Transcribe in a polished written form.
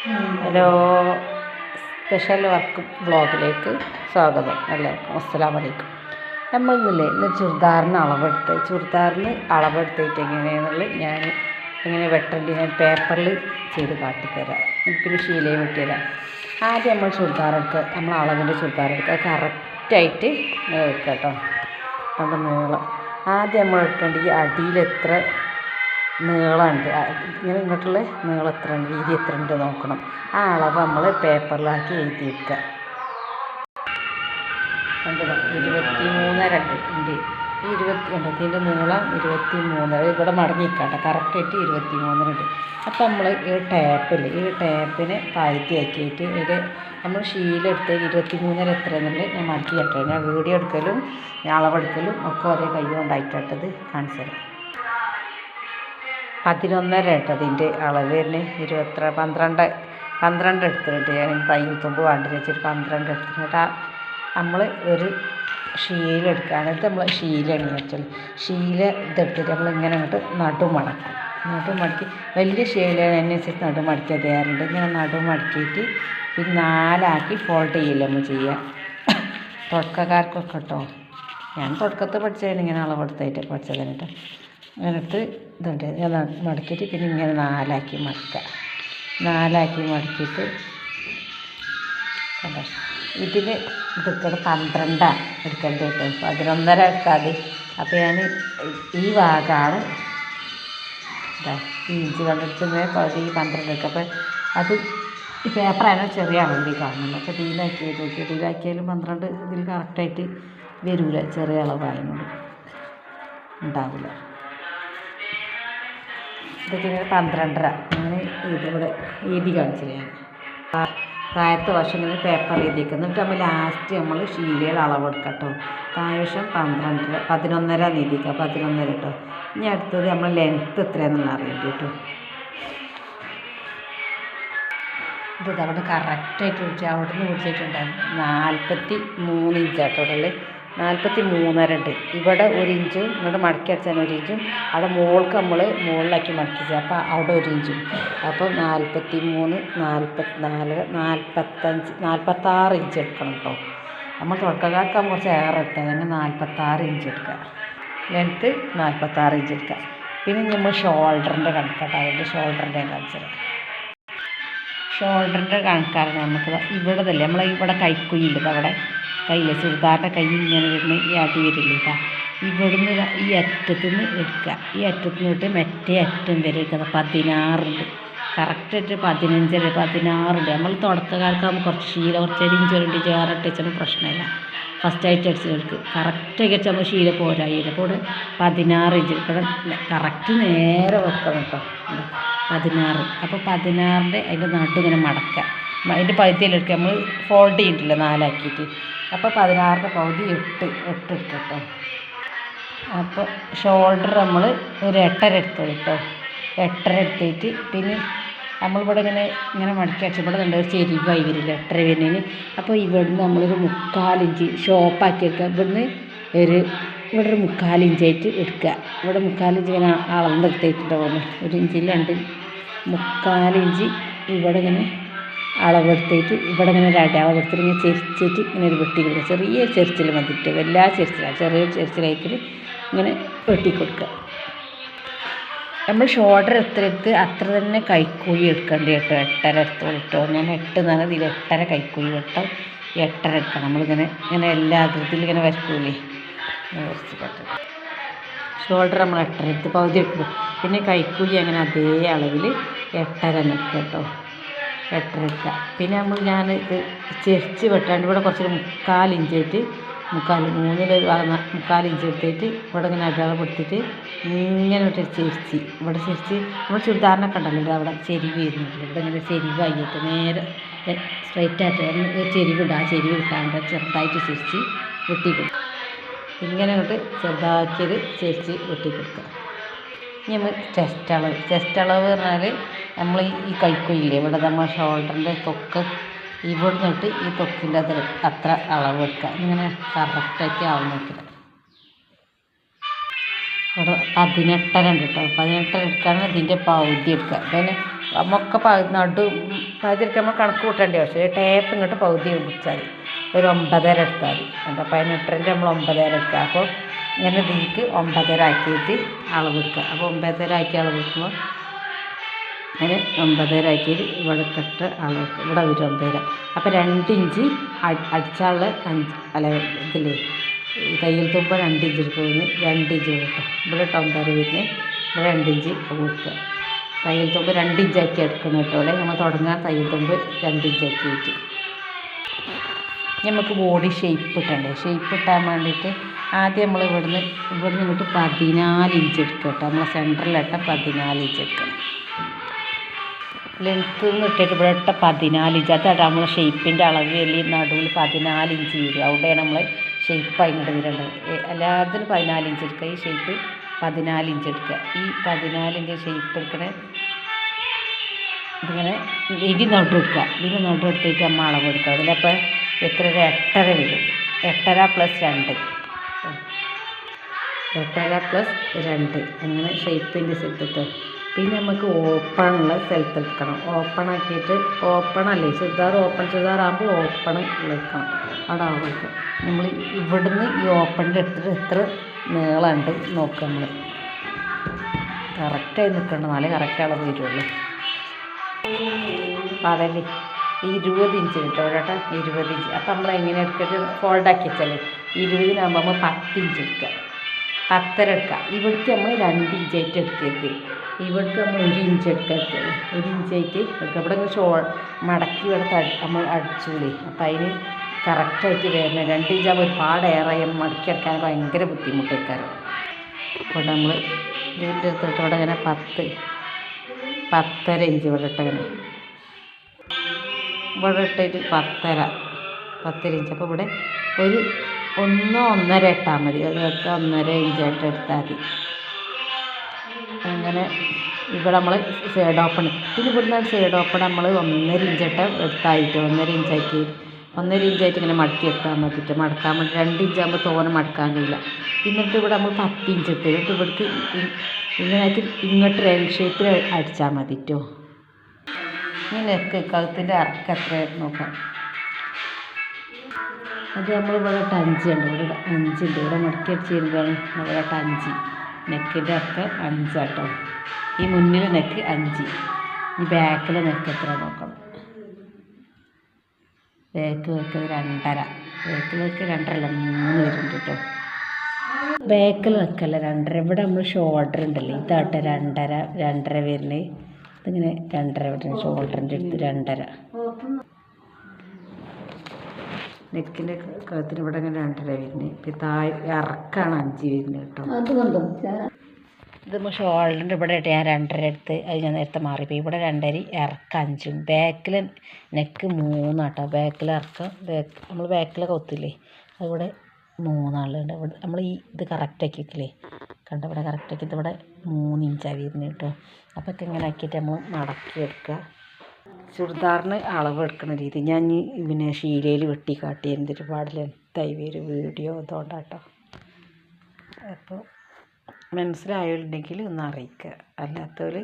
Hello, special work വ്ളോഗിലേക്ക് സ്വാഗതം. എല്ലാവർക്കും അസ്സലാമു അലൈക്കും. ഇന്ന് ചുരിദാറിന് അളവെടുത്തിട്ട് എങ്ങനെയാണെന്നുള്ളത് ഞാൻ ഇങ്ങനെ വെട്ടേണ്ടി ഞാൻ പേപ്പറിൽ ചെയ്ത് കാട്ടിത്തരാം. പിന്നെ ശീലയും വെട്ടിത്തരാം. ആദ്യം നമ്മൾ നമ്മൾ അളവിൻ്റെ ചുരിദാർ എടുക്കുക. കറക്റ്റായിട്ട് വെക്കുക കേട്ടോ. നമ്മുടെ നീളം ആദ്യം നമ്മൾ എടുക്കേണ്ടത് അടിയിൽ എത്ര നീളമുണ്ട്, ഇങ്ങനെ ഇങ്ങോട്ടുള്ള നീളം എത്ര ഉണ്ട്, വീതി എത്ര ഉണ്ട് നോക്കണം. ആ അളവ് നമ്മൾ പേപ്പറിലാക്കി എഴുതി വെക്കുക. കണ്ടത് 23.2 ഉണ്ട്. ഈ 20 ഇതിൻ്റെ നീളം 23. ഇവിടെ മടങ്ങിക്കാട്ടെ, കറക്റ്റായിട്ട് 23 അപ്പോൾ നമ്മൾ ഈ ടാപ്പിനെ പകുതിയാക്കിയിട്ട് ഇത് നമ്മൾ ശീലെടുത്ത് 23 എത്ര എന്നുള്ളത് ഞാൻ മടക്കി കെട്ടാം. ഞാൻ വീഡിയോ എടുക്കലും ഞാൻ അളവെടുക്കലും ഒക്കെ ഒരേ കൈ കൊണ്ടായിട്ടത് കാണിച്ചു തരാം. 11.5 അതിൻ്റെ അളവ് തന്നെ. 12 എടുത്തിട്ട് ഞാൻ തയ്യൽ തുമ്പ് വേണ്ടി വെച്ചിട്ട് 12 എടുത്തിട്ട് നമ്മൾ ഒരു ഷീലെടുക്കുകയാണ്. ഇത് നമ്മൾ ശീലയാണ് വെച്ചാൽ ശീല ഇതെടുത്തിട്ട് നമ്മളിങ്ങനെ അങ്ങോട്ട് നടുമടക്കി വലിയ ശീലനുസരിച്ച് നടുമടക്കി തയ്യാറുണ്ട്. ഇങ്ങനെ നടുമടക്കിയിട്ട് പിന്നെ 4 ആക്കി ഫോൾഡ് ചെയ്യില്ല നമ്മൾ ചെയ്യുക. തുടക്കക്കാർക്കൊക്കെ കേട്ടോ, ഞാൻ തുടക്കത്തിൽ പഠിച്ചതിന് ഇങ്ങനെ അളവെടുത്തായിട്ട് പഠിച്ചതിന് കേട്ടോ. അങ്ങനെ എടുത്ത് ഇതുണ്ട് ഞാൻ മടക്കിയിട്ട് പിന്നെ ഇങ്ങനെ 4 ആക്കി മടക്കിയിട്ട് ഇതിന് ഇതൊക്കെ 12 എടുക്കേണ്ടി കേട്ടോ. 11.5 എടുത്താൽ അപ്പോൾ ഞാൻ ഈ ഭാഗമാണ് ഈ ഇഞ്ച് കണ്ടുപിടിച്ചത് പകുതി 12 എടുക്കുക. അപ്പോൾ അത് ഈ പേപ്പറാണ് ചെറിയ അളവിൽ കാണുന്നത്. അപ്പോൾ ഇതിലാക്കിയാലും 12 ഇതിൽ കറക്റ്റായിട്ട് വരില്ല, ചെറിയ അളവായതുകൊണ്ട് ഉണ്ടാവില്ല. ഇതൊക്കെ 12.5 അങ്ങനെ ഇതിവിടെ എഴുതി കാണിച്ചില്ല ഞാൻ. താഴത്തെ വശം ഇങ്ങനെ പേപ്പർ എഴുതിയേക്കുക. എന്നിട്ട് നമ്മൾ ലാസ്റ്റ് നമ്മൾ ശീലയുടെ അളവെടുക്കാം കേട്ടോ. താഴ്വശം 11.5 നീതിക്കുക, 11 കേട്ടോ. ഇനി അടുത്തത് നമ്മൾ ലെങ്ത്ത് എത്രയാണെന്നുള്ള അറിയേണ്ടി കേട്ടോ. ഇത് അവിടെ കറക്റ്റായിട്ട് വിളിച്ചാൽ അവിടെ നിന്ന് വിളിച്ചിട്ടുണ്ടാകും 43 ഇഞ്ചാട്ടോടല്ലേ. 43.5 ഉണ്ട്. ഇവിടെ 1 ഇഞ്ചും ഇങ്ങോട്ട് മടക്കി അടിച്ചാൽ 1 ഇഞ്ചും അവിടെ മുകളിലാക്കി മടക്കിച്ചാൽ അപ്പോൾ അവിടെ 1 ഇഞ്ചും. അപ്പോൾ 43, 44, 45, 46 ഇഞ്ച് എടുക്കണം കേട്ടോ. നമ്മൾ തുടക്കക്കാർക്കാകുമ്പോൾ കുറച്ച് ഏറെ എടുത്താൽ അങ്ങനെ 46 ഇഞ്ച് എടുക്കുക. ലെങ്ത്ത് 46 ഇഞ്ച് എടുക്കുക. പിന്നെ നമ്മൾ ഷോൾഡറിൻ്റെ കണക്കാട്ടോ. അതിൻ്റെ ഷോൾഡറിൻ്റെ കാണിച്ചത് ഷോൾഡറിൻ്റെ കണക്കാണ് നമുക്ക് ഇവിടെ തന്നെ ഇവിടെ കൈക്കുയില്ലത് അവിടെ കയ്യിൽ ചുരിദാറിൻ്റെ കൈ ഇങ്ങനെ വരുന്ന ഈ അടി വരില്ല. ഇവിടുന്ന് ഈ അറ്റത്തുനിന്ന് എടുക്കുക. ഈ അറ്റത്തുനിന്ന് വിട്ട് മറ്റേ അറ്റം വരെ എടുക്കുന്നത് 16 ഉണ്ട്. കറക്റ്റായിട്ട് 15, 16 ഉണ്ട്. നമ്മൾ തുടക്കക്കാർക്കാകുമ്പോൾ കുറച്ച് ശീല കുറച്ച് 1 ഇഞ്ച് 2 ഇഞ്ച് ഏറെ ഇട്ടിച്ചാൽ പ്രശ്നമില്ല. ഫസ്റ്റായിട്ട് അടിച്ചവർക്ക് കറക്റ്റായി അടിച്ചാൽ നമ്മൾ ശീല പോരായില്ല. അപ്പോൾ ഇവിടെ 16 ഇഞ്ച് എടുക്കണം. കറക്റ്റ് നേരെ വെക്കണം കേട്ടോ. 16. അപ്പോൾ 16ൻ്റെ അതിൻ്റെ ഇങ്ങനെ മടക്കുക. അതിൻ്റെ പകുതിയിലെടുക്കുക. നമ്മൾ ഫോൾഡ് ചെയ്തിട്ടില്ല 4 ആക്കിയിട്ട്. അപ്പോൾ 16ൻ്റെ പകുതി 8 എടുക്കുക കേട്ടോ. അപ്പോൾ ഷോൾഡർ നമ്മൾ ഒരു 8.5 എടുത്തു കേട്ടോ. 8.5 എടുത്തിട്ട് പിന്നെ നമ്മളിവിടെ ഇങ്ങനെ മടക്കി അടിച്ച് ഇവിടെ കണ്ട ഒരു ചെരിവായി വരില്ല 8.5 വരുന്നതിന്. അപ്പോൾ ഇവിടുന്ന് നമ്മളൊരു 3/4 ഇഞ്ച് ഷോപ്പാക്കി എടുക്കുക. ഇവിടെ ഒരു 3/4 ഇഞ്ചായിട്ട് എടുക്കുക. ഇവിടെ 3/4 ഇഞ്ച് ഇങ്ങനെ അളന്നെടുത്തിട്ടുണ്ടാവുമല്ലോ. 1 ഇഞ്ചിൽ 2 3/4 ഇഞ്ച് ഇവിടെ ഇങ്ങനെ അളവെടുത്തിട്ട് ഇവിടെ ഇങ്ങനെ ഒരു അളവെടുത്തിട്ട് ഇങ്ങനെ ചെരിച്ചിട്ട് ഇങ്ങനെ ഒരു വെട്ടി കൊടുക്കുക. ചെറിയ ചെരിച്ചിൽ മതിട്ട് എല്ലാ ചെരിച്ചിലാണ് ചെറിയ ചെരിച്ചിലായിട്ട് ഇങ്ങനെ വെട്ടി കൊടുക്കുക. നമ്മൾ ഷോൾഡർ എത്ര എടുത്ത് അത്ര തന്നെ കൈക്കൂലി എടുക്കേണ്ടി കേട്ടോ. 8.5 എടുത്തോളൂ കേട്ടോ. ഞാൻ 8 എന്ന് പറഞ്ഞാൽ ഇതിൽ 8.5 കൈക്കൂലി കേട്ടോ. 8.5 എടുക്കണം. ഇങ്ങനെ എല്ലാ ആകൃതിയിൽ ഇങ്ങനെ വരക്കൂലേ ഷോൾഡർ നമ്മൾ 8.5 എടുത്ത് പകുതി എടുക്കും. പിന്നെ കൈക്കൂലി അങ്ങനെ അതേ അളവിൽ 8.5 തന്നെ എടുക്കുക കേട്ടോ. 8.5 എടുക്കുക. പിന്നെ ഞാനിത് ചെരിച്ച് വെട്ടാണ്ട് ഇവിടെ കുറച്ചൊരു 3/4 ഇഞ്ചായിട്ട് 3/4 ഇഞ്ച് എടുത്തിട്ട് ഇവിടെ ഇങ്ങനെ അടയാളപ്പെടുത്തിയിട്ട് ഇങ്ങനെ വിട്ട് ചെരിച്ച് ഇവിടെ ചെരിച്ച് നമ്മൾ ചുരിദാറിനൊക്കെ ഉണ്ടല്ലോ അവിടെ ചെരിവ് വരുന്നുണ്ട്. ഇവിടെ ഇങ്ങനെ ചെരിവായിട്ട് നേരെ സ്ട്രൈറ്റായിട്ട് ചെരിവുണ്ട്. ആ ചെരിവ് കിട്ടാണ്ട് ചെറുതായിട്ട് ചെരിച്ച് വെട്ടി കൊടുക്കുക. ഇങ്ങനെ അങ്ങോട്ട് ചെറുതാക്കിയത് ചെരിച്ച് വെട്ടി കൊടുക്കുക. ഇനി നമ്മൾ ചെസ്റ്റ് അളവ് പറഞ്ഞാൽ നമ്മൾ ഈ കൈക്കുയില്ലേ ഇവിടെ നമ്മൾ ഷോൾഡറിൻ്റെ തൊക്ക് ഇവിടെ നിന്നിട്ട് ഈ തൊക്കിൻ്റെ അത്ര അളവ് എടുക്കുക. ഇങ്ങനെ കറക്റ്റാക്കി ആവുന്ന നോക്കില്ല. ഇവിടെ 18 ഉണ്ട് കേട്ടോ. 18 എടുക്കുകയാണെങ്കിൽ ഇതിൻ്റെ പകുതി എടുക്കുക. പിന്നെ നമുക്ക് പകുതി എടുക്കാൻ നമ്മൾ കണക്ക് കൂട്ടേണ്ടി പക്ഷേ ടേപ്പ് ഇങ്ങോട്ട് പകുതി പിടിച്ചാൽ മതി. ഒരു 9.5 എടുത്താൽ മതി. എന്താ 18 നമ്മൾ 9.5 എടുക്കുക. അപ്പോൾ ഇങ്ങനെ ഇതിലേക്ക് 9.5 ആക്കിയിട്ട് അളവ് എടുക്കുക. അപ്പോൾ 9.5 ആക്കി അളവ് എടുക്കുമ്പോൾ അങ്ങനെ 9.5 ആക്കിയിട്ട് ഇവിടെ കെട്ട് അളവ് എടുക്കുക. ഇവിടെ ഒരു 9.5. അപ്പോൾ 2 ഇഞ്ച് അടിച്ചാലുള്ള 5 അല്ല ഇതില്ലേ തയ്യൽ തുമ്പ് 2 ഇഞ്ച് എടുക്കുന്നത് 2 ഇഞ്ച് കിട്ടും. ഇവിടെ 9.5 വരുന്നത് ഇവിടെ 2 ഇഞ്ച് കൊടുക്കുക. തയ്യൽ തുമ്പ് 2 ഇഞ്ചാക്കി എടുക്കണം കേട്ടോ. ഇവിടെ നമ്മൾ തുടങ്ങാൻ തയ്യൽ തുമ്പ് 2 ഇഞ്ചാക്കിയിട്ട് നമുക്ക് ബോഡി ഷേപ്പ് ഇട്ടണ്ടേ. ഷേപ്പ് ഇട്ടാൻ വേണ്ടിയിട്ട് ആദ്യം നമ്മൾ ഇവിടുന്ന് ഇങ്ങോട്ട് 14 ഇഞ്ച് എടുക്കുക കേട്ടോ. നമ്മളെ സെൻറ്ററിലിട്ട 14 ഇഞ്ച് എടുക്കണം. ലെങ്ത്ത് നിന്ന് ഇട്ടിട്ട് ഇവിടെ ഇട്ട 14 ഇഞ്ച്. അതാണ് നമ്മൾ ഷേപ്പിൻ്റെ അളവ് അല്ലെങ്കിൽ നടുവിൽ 14 ഇഞ്ച് വരും. അവിടെയാണ് നമ്മൾ ഷേപ്പായി ഇങ്ങോട്ട് വരേണ്ടത്. എല്ലാത്തിനും 14 ഇഞ്ച് എടുക്കുക. ഈ ഷേപ്പ് 14 ഇഞ്ച് എടുക്കുക. ഈ 14 ഇഞ്ച് ഷേപ്പ് എടുക്കണേ ഇതിങ്ങനെ ഇതിൻ്റെ നടു എടുക്കുക. ഇതിൻ്റെ നടു എടുത്തിട്ട് നമ്മൾ അളവ് എടുക്കുക. അതിലപ്പോൾ എത്ര ഒരു 8.5 വരും. 8.5 + 2 8.5 + 2 അങ്ങനെ ഷേപ്പിൻ്റെ സ്ഥലത്തിട്ട് പിന്നെ നമുക്ക് ഓപ്പണുള്ള സ്ഥലത്ത് എടുക്കണം. ഓപ്പൺ ആക്കിയിട്ട് ഓപ്പണല്ലേ ചുരിദാർ ആകുമ്പോൾ ഓപ്പൺ എടുക്കണം. അവിടെ ആവുമ്പോൾ നമ്മൾ ഇവിടുന്ന് ഈ ഓപ്പണിൻ്റെ എടുത്തിട്ട് എത്ര നീളമുണ്ട് നോക്കുക. നമ്മൾ കറക്റ്റായി നിൽക്കണം. എന്നാലേ കറക്റ്റ് അളവ് വരുള്ളൂ. അപ്പം അതല്ലേ 20 ഇഞ്ച് കിട്ടും കേട്ടോ. 20 ഇഞ്ച്. അപ്പം നമ്മൾ എങ്ങനെ എടുത്തിട്ട് ഫോൾഡാക്കി വെച്ചാലേ 20-നാകുമ്പോൾ നമ്മൾ 10 ഇഞ്ച് എടുക്കുക. 10.5 എടുക്കുക. ഇവിടേക്ക് നമ്മൾ 2 ഇഞ്ചായിട്ട് എടുക്കരുത്. ഇവിടേക്ക് നമ്മൾ 1 ഇഞ്ച് എടുക്കരുത്. 1 ഇഞ്ചായിട്ട് എടുക്കുക. ഇവിടെ മടക്കി ഇവിടെ നമ്മൾ അടിച്ചൂലേ. അപ്പം അതിന് കറക്റ്റായിട്ട് വരുന്നത് 2 ഇഞ്ചാകുമ്പോൾ ഒരുപാട് ഏറെ മടക്കി എടുക്കാൻ ഭയങ്കര ബുദ്ധിമുട്ടേക്കാരം. അപ്പോൾ നമ്മൾ ഇതിൻ്റെ എടുത്തിട്ട് ഇവിടെ ഇങ്ങനെ 10.5 ഇഞ്ച് ഇവിടെ ഇട്ടങ്ങനെ ഇവിടെ ഇട്ടിട്ട് 10.5 ഇഞ്ച്. അപ്പോൾ ഇവിടെ ഒരു 1-1.5 ഇട്ടാൽ മതി. ഒരു 1.5 ഇഞ്ചായിട്ട് എടുത്താൽ മതി. അങ്ങനെ ഇവിടെ നമ്മൾ സൈഡ് ഓപ്പൺ പിന്നെ ഇവിടുന്ന് സൈഡ് ഓപ്പൺ നമ്മൾ 1.5 ഇഞ്ചിട്ട് എടുത്തായിട്ട് 1.5 ഇഞ്ചാക്കി 1.5 ഇഞ്ചായിട്ട് ഇങ്ങനെ മടക്കി എടുത്താൽ മതിയിട്ട് മടക്കാൻ വേണ്ടി 2 ഇഞ്ചാകുമ്പോൾ തോനെ മടക്കാൻ കഴിയില്ല. എന്നിട്ട് ഇവിടെ നമ്മൾ 10 ഇഞ്ച് ഇട്ട് എന്നിട്ട് ഇവിടേക്ക് ഇങ്ങനെയായിട്ട് ഇങ്ങോട്ട് റൗണ്ട് ഷേപ്പിൽ അടിച്ചാൽ മതിട്ടോ. നെക്ക് കഴുത്തിൻ്റെ ഇറക്കം എത്ര നോക്കാം. അത് നമ്മളിവിടെ 5 ഉണ്ട്. ഇവിടെ 5 ഉണ്ട്. ഇവിടെ മടക്കി അടിച്ച് വരുമ്പോഴാണ് ഇവിടെ 5 നെക്കിൻ്റെ ഇറക്കം 5 കേട്ടോ. ഈ മുന്നിൽ നെക്ക് 5. ഈ ബാക്കിലെ നെക്ക് എത്ര നോക്കണം. ബാക്ക് വെക്കുന്നത് 2.5. ബാക്കിൽ വെക്ക് 2.5 3 വരുന്നുണ്ട് കേട്ടോ. ബാക്കിൽ വെക്കല്ല 2.5. ഇവിടെ നമ്മൾ ഷോൾഡർ ഉണ്ടല്ലോ ഇതാട്ടെ 2.5 വരുന്നത്. ഇതിങ്ങനെ 2.5 വരുന്നത് ഷോൾഡറിൻ്റെ അടുത്ത് 2.5. നെക്കിൻ്റെ കഴുത്തിന് ഇവിടെ ഇങ്ങനെ 2.5 വരുന്നത്. ഇപ്പം താഴെ ഇറക്കാണ് 5 വരുന്നത് കേട്ടോ. ഇത് നമ്മൾ ഷോൾഡറിൻ്റെ ഇവിടെ ഇട്ട് ഞാൻ 2.5 എടുത്ത് അത് ഞാൻ നേരത്തെ മാറിപ്പോയി. ഇവിടെ 2.5 ഇറക്കം 5. ബാക്കിൽ നെക്ക് 3 കേട്ടോ. ബാക്കിൽ ഇറക്കം നമ്മൾ ബാക്കിലൊക്കെ ഒത്തില്ലേ അതിവിടെ 3 ആളുണ്ട്. ഇവിടെ നമ്മൾ ഈ ഇത് കറക്റ്റാക്കി വെക്കില്ലേ കണ്ട ഇവിടെ കറക്റ്റാക്കി ഇവിടെ 3 ഇഞ്ചാണ് വരുന്നത് കേട്ടോ. അപ്പോൾ ഒക്കെ ഇങ്ങനെ ആക്കിയിട്ട് നമ്മൾ മടക്കി എടുക്കുക. ചുരിദാറിന് അളവ് എടുക്കുന്ന രീതി ഞാൻ പിന്നെ ശീലയിൽ വെട്ടി കാട്ടി എന്തൊരു പാടില്ല ലെങ്തായി വരും വീഡിയോ അതുകൊണ്ടാട്ടോ. അപ്പോൾ മനസ്സിലായിട്ടുണ്ടെങ്കിൽ ഒന്ന് അറിയിക്കുക. അല്ലാത്തവർ